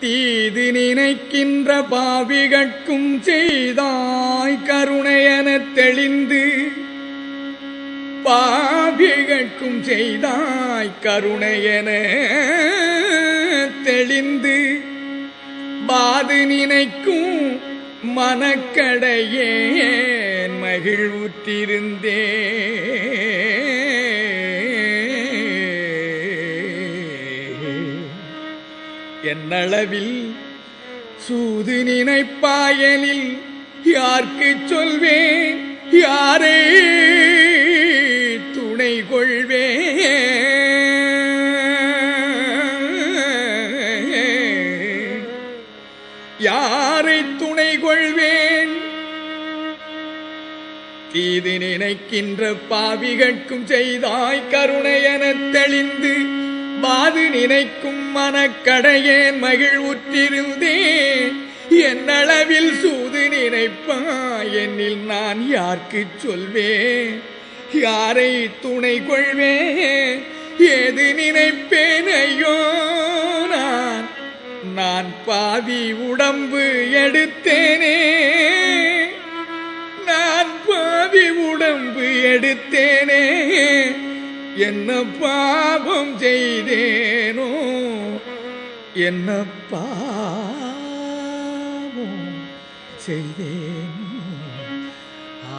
தீது நினைக்கின்ற பாவிகட்கும் செய்தாய் கருணையெனத் தெளிந்து, பாவிகட்கும் செய்தாய் கருணையென தெளிந்து, பாது நினைக்கும் மனக்கடையேன் மகிழ்வுற்றிருந்தே. என்னளவில் சூது நினைப்பாயனில் யார்க்கு சொல்வேன், யாரை துணை கொள்வேன், யாரை துணை கொள்வேன். தீது நினைக்கின்ற பாவிகட்கும் செய்தாய் கருணையெனத் தெளிந்து, பாது நினைக்கும் மனக்கடையேன் மகிழ்வுற்றிருந்தேன். என்னளவில் சூது நினைப்பாய் என்னில் நான் யார்க்கு சொல்வேன், யாரை துணை கொள்வேன், ஏது நினைப்பேன். ஐயோ நான் பாவி உடம்பு எடுத்தேனே, நான் பாவி உடம்பு எடுத்தேனே. என்ன பாவம் செய்தேனோ, என்ன பாவம் செய்தேனோ. ஆ